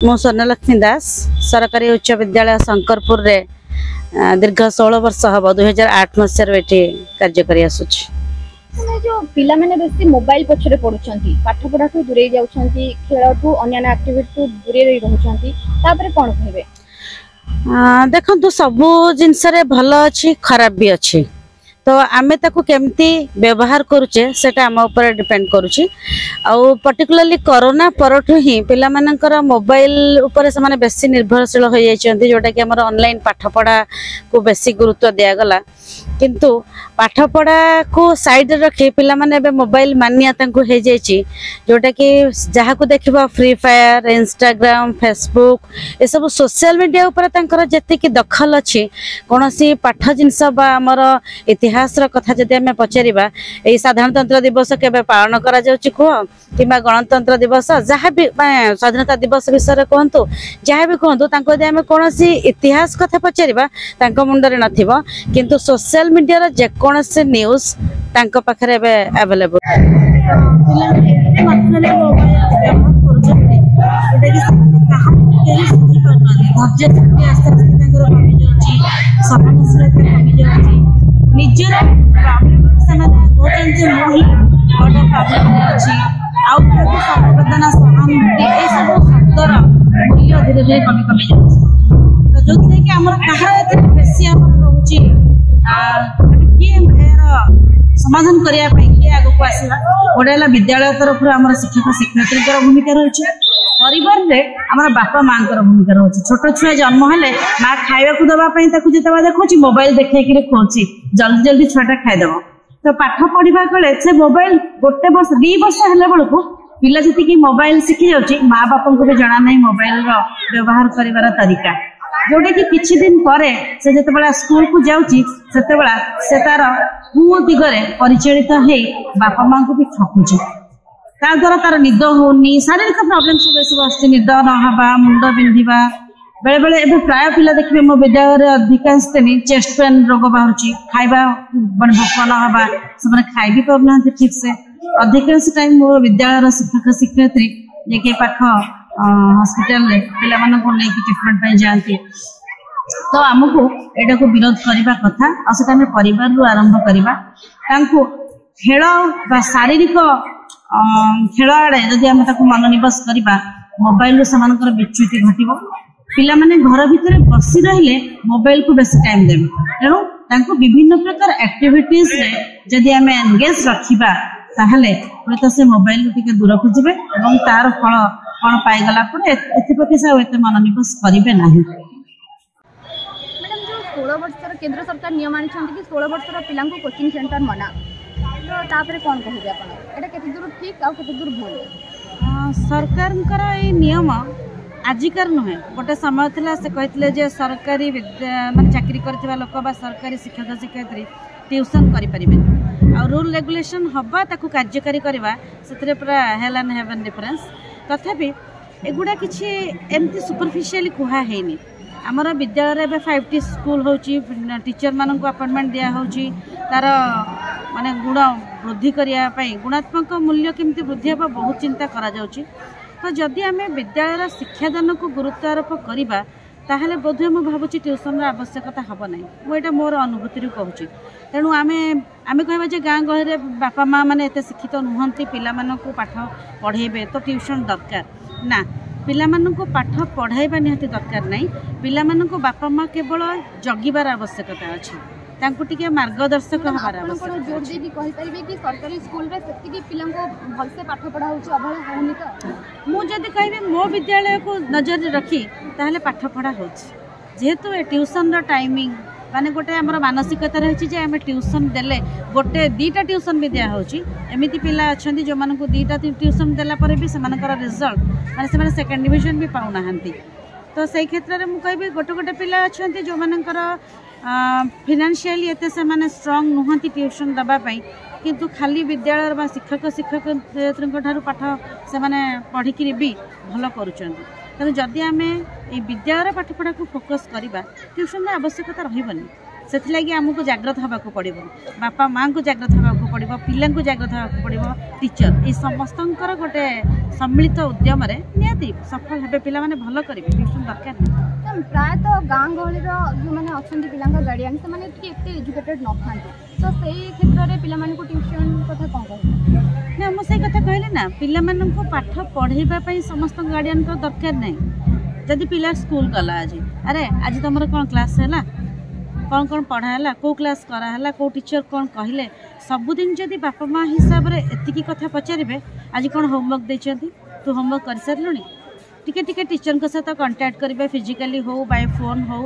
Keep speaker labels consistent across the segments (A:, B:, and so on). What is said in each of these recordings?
A: मु स्वर्णलक्ष्मी दास सरकारी उच्च विद्यालय शंकरपुर रे दीर्घ 16 वर्ष हम 2008 मसीह कार्य कर
B: जो पिला माने बेसी मोबाइल पछरे पडुछंती पाठ पढ़ा ठू दूरे जाउछंती खेल ठू अन्य एक्टिविटी ठू दूरे रही रहउछंती तापरे कोन कहबे
A: देखो सबु जिनस रे भलो अछि खराब भी अछि तो आमे ताको केमती व्यवहार करूचे सेटा आम ऊपर डिपेंड करूची आउ पर्टिकुलरली कोरोना परठु ही पिला मानकर मोबाइल ऊपर से माने बेसी निर्भरशील हो जाइछंती जोटा कि हमर ऑनलाइन पाठ पढ़ा को बेसी गुरुत्व दिया गला किंतु पाठ पढ़ा को साइड रखी पिला माने बे मोबाइल मानिया तांको हे जाइची जोटा कि जहा को देखिबा फ्री फायर इंस्टाग्राम फेसबुक ए सब सोशल मीडिया ऊपर तांकर जति कि दखल अछि कोनोसी पाठ जिंस बा हमर इतिहास रो कथा जदि हमें पचारिबा ए साधारणतंत्र दिवस केबे पालन करा जाउची को किबा गणतंत्र दिवस जहा भी स्वाधीनता दिवस विषय कहंतु जहा भी कहंतु तांको यदि हमें कोनोसी इतिहास कथा पचारिबा तांको मुंडरे नथिबो किंतु सोशल मीडिया रो जे कोनोसी न्यूज़ तांको पाखरे बे अवेलेबल पिला एते मात्रा मोबाइल व्यवहार करजते एटा कि कहा केही सिखि पारना धैर्य शक्ति आस्ते आस्ते तांकर कमी जाउची सहनशीलता कमी जाउची निजर प्रॉब्लम समाधान होतंते मोही बड़ प्रॉब्लम अछि आउ प्रति संवेदना सहानुभूति ए सब शब्दर मूल्य धीरे धीरे कमी जाउची तो जोथे कि हमर कहा एते बेसी हमर रहउची समाधान करिया किए आग को आसला गोटेला विद्यालय तरफ आम शिक्षक शिक्षयित्री भूमिका रही परिवार में आम बापा माँ भूमिका रही छोट छुआ जन्म हेले माँ खावा दवाई जिते देखुची मोबाइल देखे खोची जल्दी जल्दी छुआटा खाईदेव तो पाठ पढ़ा बेले से मोबाइल गोटे वर्ष 2 वर्ष है बेलू पिला जी मोबाइल शिखी जाऊँगी माँ बापा को भी जना नहीं मोबाइल व्यवहार कर तरीका जोटा कि किछि दिन परे से जते स्कूल को जाउची सेते बेला से तार पु दिगरे परिचालित हे बापा माँ को भी ठकुची ता द्वारा तार निद होनी शारीरिक प्रॉब्लम सब आसछि निद न हबा मुंड बिंधिबा बेले बेले एबे प्राय पिला देखिबे मो विद्यालय रे अधिकांश तेनी चेस्ट पेन रोग बाहुची खाइबा बन भोक न हबा सबने खाइ भी परना ठीक से अधिकांश टाइम मो विद्यालय रे शिक्षक शिक्षयित्री जे के पाख हॉस्पिटल ले पिला माने को लेके ट्रीटमेंट पे जानती तो हमको एटा को विरोध करबा कथा असटा में परिवार रु आरंभ करबा तांको खेल बा शारीरिक खेल आड़े जदि हम ताको मनोनिवेश करबा मोबाइल रो समानकर विच्युति घटिबो पिला माने घर भितर बसी रहिले मोबाइल को बेसी टाइम देबे तेणु तांको विभिन्न प्रकार एक्टिविटीज रे जदि हम एंगेज रखिबा ताहले तो से मोबाइल टिके दूर को जिवे एवं तार फल कौन पाईगला एप्रति से मनोनिवेश करेंगे ना।
B: मैडम जो 16 वर्षर केंद्र सरकार नियम आनी कि 16 वर्षर पिला कोचिंग सेंटर मना तो तापर कौन कहे एटा केते दूर ठीक आ केते दूर भूल
A: सरकार ये नियम आजिकार नुहे गोटे समय था से कहते जे सरकारी माने चाकरी करथिबा लोक बा सरकारी शिक्षक शिक्षयित्री ट्यूशन करें आ रूल रेगुलेशन हवा ताकू कार्यकारी करवा से पूरा हेल एंड हेवन डिफरेंस तथापि एगुड़ा किसी एमती सुपरफिशियली कहा है आमर विद्यालय में 5T स्कूल होची टीचर मान को अपॉइंटमेंट दिया होची तार माने गुण वृद्धि करने गुणात्मक मूल्य केमती वृद्धि होगा बहुत चिंता करा जाउची तो जदि आम विद्यालय शिक्षादान को गुरुत्व आरोप करवा ताहले बोधे मुझे भावुची ट्यूशन आवश्यकता हम ना मुझे मोर अनुभूति कहूँ तेणु आम कह गाँ गहरे बापा माँ मैंने एत शिक्षित नुहति पिला को पाठ पढ़ेबे तो ट्यूशन दरकार ना पिला को पाठ पढ़ाइबा निहाती दरकार नहीं पिला को बापा माँ केवल जगिबार आवश्यकता अच्छी तांको टिके मार्गदर्शक हबार आवश्यकता
B: जोर देकी कहि परिबे कि सरकारी स्कूल रे सेतिकी पिला को भलसे पाठ पढ़ा होची अभला होनी तो
A: मु जदी कहबे मो विद्यालय को नजर रखी ताहले पाठ पढ़ा होची जेहेतु ए ट्यूशन रो टाइमिंग माने गोटे हमर मानसिकता रही जे आम ट्यूशन देले गोटे 2टा ट्यूशन भी दिया होची एमिति पिला अछंती जो मान को 2टा ट्यूशन देला परे भी सेमानकर रिजल्ट माने सेमाने सेकंड डिवीजन भी पाउना हंती तो सही क्षेत्र में मुझे गोटे गोटे पिला अछंती जो मानकर फाइनेंशियली एते से माने स्ट्रांग नुहति ट्यूशन दबापाई किंतु खाली विद्यालय शिक्षक शिक्षक पाठ से माने पढ़िकी भी भल करुँच तेणु जदि आम विद्यालय पाठपढ़ा को फोकस करवा ट्यूशन आवश्यकता रही से आमको जाग्रत हाँ पड़ो बापा माँ को जाग्रत हाँ पड़ो पिला जाग्रत हाँ पड़ो टीचर ये समस्त गोटे सम्मिलित उद्यम निहाती सफल हे पिला माने भल करेंगे ट्यूशन दरकार नहीं
B: प्रायतः गाँ गहली जो मैंने अच्छा पिला गार्डियन से एजुकेटेड न था तो से क्षेत्र में पिला ट्यूशन कथा कौन कह
A: ना मुझे कथा कहली ना पिला पाठ पढ़ाई समस्त गार्डियन को दरकार नहीं जदि पिला स्कूल गला आज अरे आज तुम कौन क्लास है कौन कौन पढ़ाला कौ क्लास कराला कौ टीचर कौन कहले सबुदिन जदि बापा माँ हिसाब से एतिकी कथा पचारे आज कौन होमवर्क देते तू होमवर्क कर सारू टिके टिके टीचर के सहित कंटाक्ट करेंगे फिजिकली हो बाय फोन हो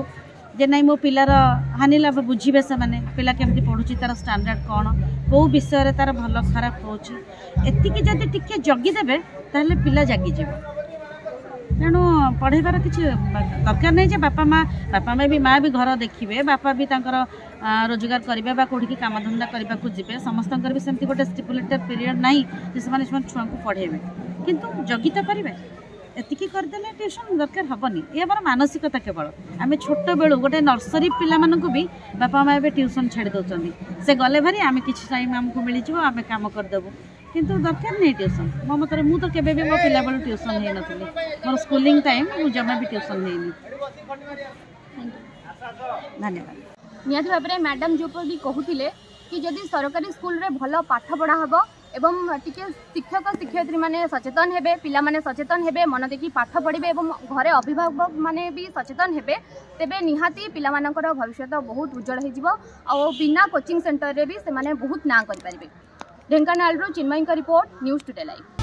A: जे नहीं मो पिलार हानि लाभ बुझे से मैंने पिला केमती पढ़ुची तार स्टैंडर्ड कौन कौ विषय तार भल खराब होती जदि टिके जगिदेवे ताहले पिला जागिज तेणु पढ़ेबार किसी दरकार नहीं बापा माँ भी माँ भी घर देखिए बापा भी रोजगार करेंगे कौटी काम धंदा करने को जी समस्त भी सेमती गोटे स्टिपुलेटेड पीरियड ना छुआ को पढ़ेबे किंतु जगी तो करेंगे एतिकी करदे ट्यूशन दरकार हेनी ये आम मानसिकता केवल आम छोट बेलू गोटे नर्सरी पिला भी बापा माँ ट्यूशन छाड़ी दौरान से गले भारी आम कि टाइम आमको मिल आम कम करदेबू किंतु दरकार नहीं ट्यूशन मो मत मुझे केवे भी मो पिला बेलू ट्यूशन हो नी मोर स्कूलिंग टाइम मुझे जमा भी ट्यूशन होनी
B: धन्यवाद निहत भाव में मैडम जो भी कहते कि जदि सरकारी स्कूल रे भल पाठ पढ़ा हम एवं टिके शिक्षक शिक्षयित्री माने सचेतन हेबे पिला माने सचेतन हेबे मन देखि पाठ पढ़िबे एवं घरे अभिभावक माने भी सचेतन हेबे तेबे निहाती पिला मानकर भविष्य बहुत उज्जवल हो जिवो और बिना कोचिंग सेंटर रे भी से माने बहुत ना करि परिबे। ढेंकानाल रो चिन्मयी का रिपोर्ट न्यूज़ टुडे लाइव।